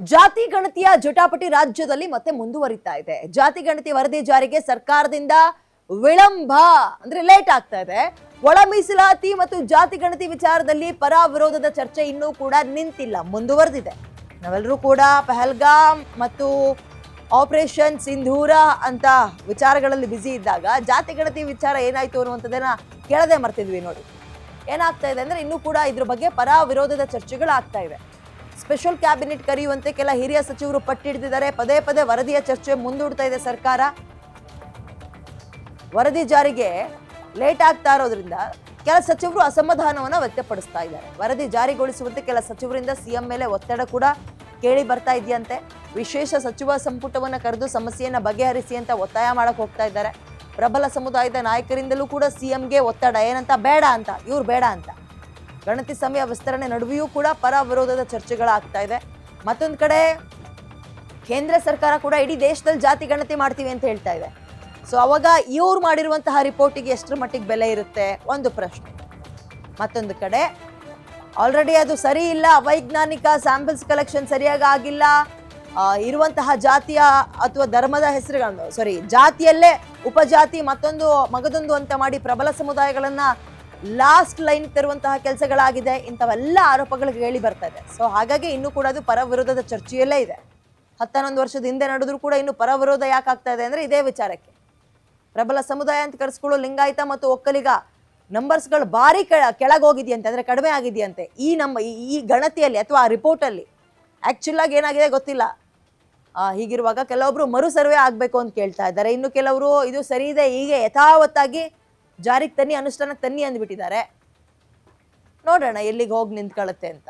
ಜಾತಿ ಗಣತಿಯ ಜಟಾಪಟಿ ರಾಜ್ಯದಲ್ಲಿ ಮತ್ತೆ ಮುಂದುವರಿತಾ ಇದೆ. ಜಾತಿ ಗಣತಿ ವರದಿ ಜಾರಿಗೆ ಸರ್ಕಾರದಿಂದ ವಿಳಂಬ ಅಂದ್ರೆ ಲೇಟ್ ಆಗ್ತಾ ಇದೆ. ಒಳ ಮೀಸಲಾತಿ ಮತ್ತು ಜಾತಿ ಗಣತಿ ವಿಚಾರದಲ್ಲಿ ಪರ ವಿರೋಧದ ಚರ್ಚೆ ಇನ್ನೂ ಕೂಡ ನಿಂತಿಲ್ಲ, ಮುಂದುವರೆದಿದೆ. ನಾವೆಲ್ಲರೂ ಕೂಡ ಪಹಲ್ಗಾಮ್ ಮತ್ತು ಆಪರೇಷನ್ ಸಿಂಧೂರ ಅಂತ ವಿಚಾರಗಳಲ್ಲಿ ಬ್ಯುಸಿ ಇದ್ದಾಗ ಜಾತಿ ಗಣತಿ ವಿಚಾರ ಏನಾಯ್ತು ಅನ್ನುವಂಥದ್ದನ್ನ ಕೇಳದೆ ಮರ್ತಿದ್ವಿ. ನೋಡಿ ಏನಾಗ್ತಾ ಇದೆ ಅಂದ್ರೆ ಇನ್ನೂ ಕೂಡ ಇದ್ರ ಬಗ್ಗೆ ಪರ ವಿರೋಧದ ಚರ್ಚೆಗಳಾಗ್ತಾ ಇದೆ. ಸ್ಪೆಷಲ್ ಕ್ಯಾಬಿನೆಟ್ ಕರೆಯುವಂತೆ ಕೆಲ ಹಿರಿಯ ಸಚಿವರು ಪಟ್ಟಿಡಿದಿದ್ದಾರೆ. ಪದೇ ಪದೇ ವರದಿಯ ಚರ್ಚೆ ಮುಂದೂಡ್ತಾ ಇದೆ ಸರ್ಕಾರ. ವರದಿ ಜಾರಿಗೆ ಲೇಟ್ ಆಗ್ತಾ ಇರೋದ್ರಿಂದ ಕೆಲ ಸಚಿವರು ಅಸಮಾಧಾನವನ್ನ ವ್ಯಕ್ತಪಡಿಸ್ತಾ ಇದ್ದಾರೆ. ವರದಿ ಜಾರಿಗೊಳಿಸುವಂತೆ ಕೆಲ ಸಚಿವರಿಂದ ಸಿಎಂ ಮೇಲೆ ಒತ್ತಡ ಕೂಡ ಕೇಳಿ ಬರ್ತಾ ಇದೆಯಂತೆ. ವಿಶೇಷ ಸಚಿವ ಸಂಪುಟವನ್ನ ಕರೆದು ಸಮಸ್ಯೆಯನ್ನ ಬಗೆಹರಿಸಿ ಅಂತ ಒತ್ತಾಯ ಮಾಡಕ್ ಹೋಗ್ತಾ ಇದ್ದಾರೆ. ಪ್ರಬಲ ಸಮುದಾಯದ ನಾಯಕರಿಂದಲೂ ಕೂಡ ಸಿಎಂಗೆ ಒತ್ತಡ, ಏನಂತ ಬೇಡ ಅಂತ, ಇವ್ರು ಬೇಡ ಅಂತ. ಗಣತಿ ಸಮಯ ವಿಸ್ತರಣೆ ನಡುವೆಯೂ ಕೂಡ ಪರ ವಿರೋಧದ ಚರ್ಚೆಗಳಾಗ್ತಾ ಇದೆ. ಮತ್ತೊಂದು ಕಡೆ ಕೇಂದ್ರ ಸರ್ಕಾರ ಕೂಡ ಇಡೀ ದೇಶದಲ್ಲಿ ಜಾತಿ ಗಣತಿ ಮಾಡ್ತೀವಿ ಅಂತ ಹೇಳ್ತಾ ಇದೆ. ಸೊ ಅವಾಗ ಇವ್ರು ಮಾಡಿರುವಂತಹ ರಿಪೋರ್ಟಿಗೆ ಎಷ್ಟರ ಮಟ್ಟಿಗೆ ಬೆಲೆ ಇರುತ್ತೆ ಒಂದು ಪ್ರಶ್ನೆ. ಮತ್ತೊಂದು ಕಡೆ ಆಲ್ರೆಡಿ ಅದು ಸರಿ ಇಲ್ಲ, ಅವೈಜ್ಞಾನಿಕ ಸ್ಯಾಂಪಲ್ಸ್ ಕಲೆಕ್ಷನ್ ಸರಿಯಾಗಿ ಆಗಿಲ್ಲ, ಇರುವಂತಹ ಜಾತಿಯ ಅಥವಾ ಧರ್ಮದ ಹೆಸರುಗಳನ್ನು ಜಾತಿಯಲ್ಲೇ ಉಪಜಾತಿ ಮತ್ತೊಂದು ಮಗದೊಂದು ಅಂತ ಮಾಡಿ ಪ್ರಬಲ ಸಮುದಾಯಗಳನ್ನ ಲಾಸ್ಟ್ ಲೈನ್ ತರುವಂತಹ ಕೆಲಸಗಳಾಗಿದೆ. ಇಂಥವೆಲ್ಲ ಆರೋಪಗಳು ಕೇಳಿ ಬರ್ತಾ ಇದೆ. ಸೊ ಹಾಗಾಗಿ ಇನ್ನೂ ಕೂಡ ಅದು ಪರ ವಿರೋಧದ ಚರ್ಚೆಯಲ್ಲೇ ಇದೆ. 11 ವರ್ಷದ ಹಿಂದೆ ನಡೆದ್ರು ಕೂಡ ಇನ್ನು ಪರ ವಿರೋಧ ಯಾಕೆ ಆಗ್ತಾ ಇದೆ ಅಂದ್ರೆ ಇದೇ ವಿಚಾರಕ್ಕೆ. ಪ್ರಬಲ ಸಮುದಾಯ ಅಂತ ಕರೆಸ್ಕೊಳ್ಳೋ ಲಿಂಗಾಯತ ಮತ್ತು ಒಕ್ಕಲಿಗ ನಂಬರ್ಸ್ಗಳು ಭಾರಿ ಕೆಳಗೋಗಿದೆಯಂತೆ, ಅಂದ್ರೆ ಕಡಿಮೆ ಆಗಿದೆಯಂತೆ ಈ ಗಣತಿಯಲ್ಲಿ ಅಥವಾ ರಿಪೋರ್ಟ್ ಅಲ್ಲಿ. ಆಕ್ಚುಲ್ ಆಗಿ ಏನಾಗಿದೆ ಗೊತ್ತಿಲ್ಲ. ಹೀಗಿರುವಾಗ ಕೆಲವೊಬ್ರು ಮರು ಸರ್ವೆ ಆಗ್ಬೇಕು ಅಂತ ಕೇಳ್ತಾ ಇದ್ದಾರೆ. ಇನ್ನು ಕೆಲವರು ಇದು ಸರಿ ಇದೆ, ಹೀಗೆ ಯಥಾವತ್ತಾಗಿ ಜಾರಿಗೆ ತನ್ನಿ, ಅನುಷ್ಠಾನಕ್ಕೆ ತನ್ನಿ ಅಂದ್ಬಿಟ್ಟಿದ್ದಾರೆ. ನೋಡೋಣ ಎಲ್ಲಿಗೆ ಹೋಗಿ ನಿಂತ್ಕೊಳ್ಳುತ್ತೆ ಅಂತ.